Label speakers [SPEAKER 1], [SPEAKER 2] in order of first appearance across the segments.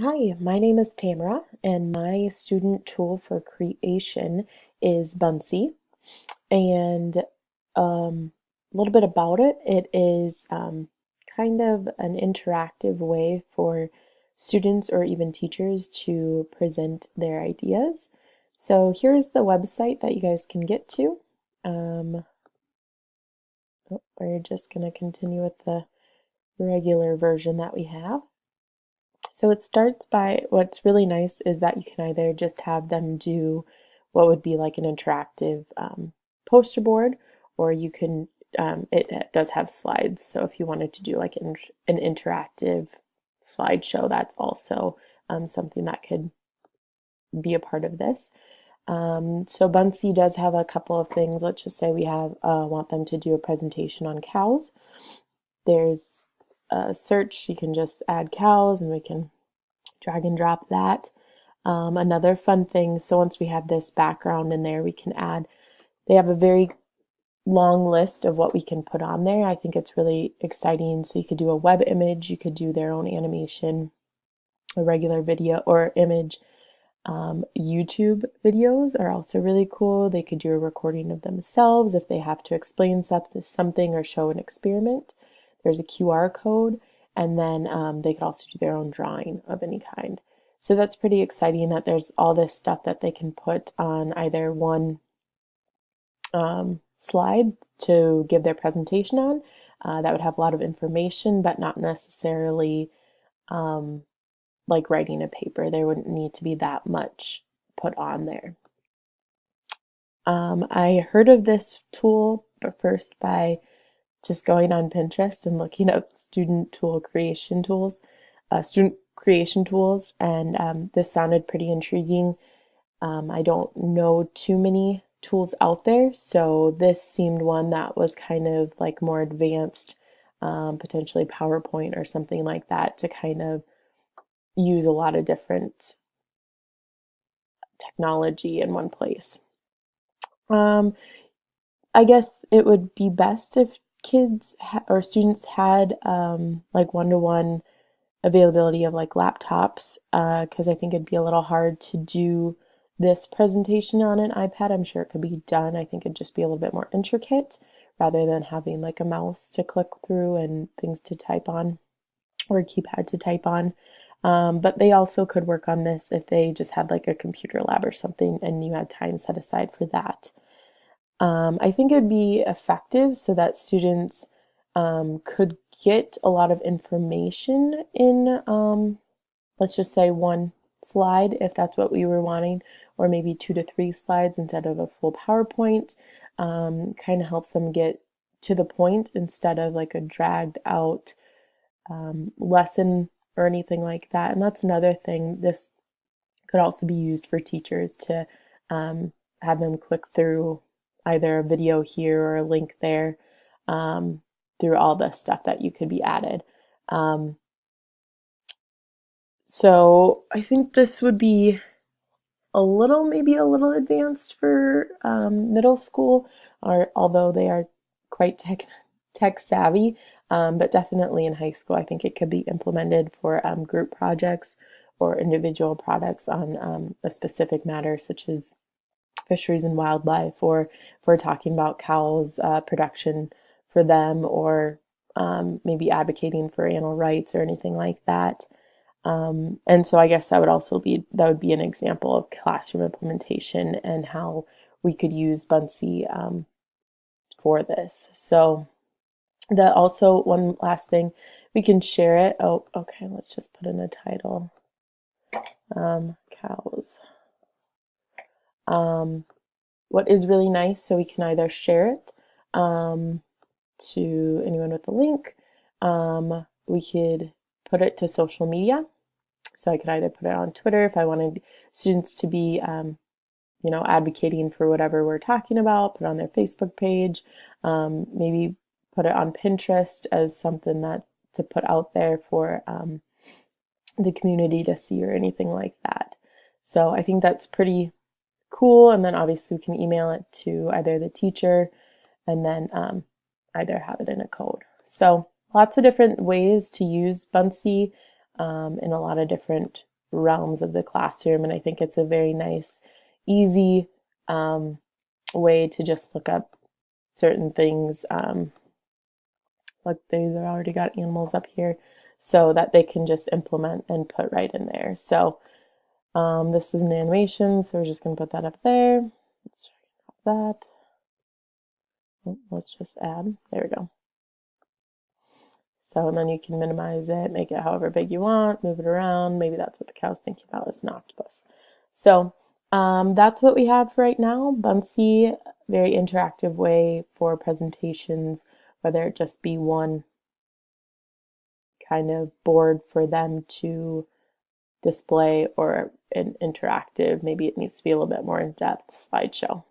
[SPEAKER 1] Hi, my name is Tamara, and my student tool for creation is Buncee. And a little bit about it, it is kind of an interactive way for students or even teachers to present their ideas. So here's the website that you guys can get to. Um, we're just going to continue with the regular version that we have. So it starts by what's really nice is that you can either just have them do what would be like an interactive poster board, or you can, it does have slides. So if you wanted to do like an interactive slideshow, that's also something that could be a part of this. So Buncee does have a couple of things. Let's just say we have want them to do a presentation on cows. There's a search, you can just add cows and we can drag and drop that. Another fun thing, so once we have this background in there, we can add, they have a very long list of what we can put on there. I think it's really exciting. So you could do a web image, you could do their own animation, a regular video or image. YouTube videos are also really cool. They could do a recording of themselves if they have to explain something or show an experiment. There's a QR code, and then they could also do their own drawing of any kind. So that's pretty exciting that there's all this stuff that they can put on either one slide to give their presentation on. That would have a lot of information, but not necessarily like writing a paper. There wouldn't need to be that much put on there. I heard of this tool but first by just going on Pinterest and looking up student creation tools, and this sounded pretty intriguing. I don't know too many tools out there, so this seemed one that was kind of like more advanced, potentially PowerPoint or something like that, to kind of use a lot of different technology in one place. Um, I guess it would be best if kids or students had like one-to-one availability of like laptops, because I think it'd be a little hard to do this presentation on an iPad. I'm sure it could be done. I think it'd just be a little bit more intricate rather than having like a mouse to click through and things to type on or a keypad to type on. But they also could work on this if they just had like a computer lab or something and you had time set aside for that. I think it would be effective so that students could get a lot of information in, let's just say, one slide if that's what we were wanting, or maybe 2 to 3 slides instead of a full PowerPoint. Kind of helps them get to the point instead of like a dragged out lesson or anything like that. And that's another thing. This could also be used for teachers to have them click through either a video here or a link there, through all the stuff that you could be added. Um, so I think this would be maybe a little advanced for middle school, or although they are quite tech savvy, but definitely in high school, I think it could be implemented for group projects or individual products on a specific matter, such as fisheries and wildlife, or if we're talking about cows, production for them, or maybe advocating for animal rights or anything like that. And so I guess that would be an example of classroom implementation and how we could use Buncee for this. So that also, one last thing, we can share it. Oh, okay, let's just put in a title. Cows. What is really nice, so we can either share it to anyone with the link. We could put it to social media. So I could either put it on Twitter if I wanted students to be, advocating for whatever we're talking about, put it on their Facebook page, maybe put it on Pinterest as something that to put out there for the community to see or anything like that. So I think that's pretty cool. And then obviously we can email it to either the teacher and then either have it in a code. So lots of different ways to use Buncee. in a lot of different realms of the classroom. And I think it's a very nice, easy way to just look up certain things. Look, they've already got animals up here, so that they can just implement and put right in there. So this is an animation, so we're just going to put that up there. Let's try that. Let's just add. There we go. So, and then you can minimize it, make it however big you want, move it around. Maybe that's what the cow's thinking about, is an octopus. So that's what we have right now. Buncee, very interactive way for presentations, whether it just be one kind of board for them to display or an interactive, maybe it needs to be a little bit more in-depth slideshow.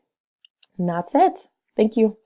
[SPEAKER 1] And that's it. Thank you.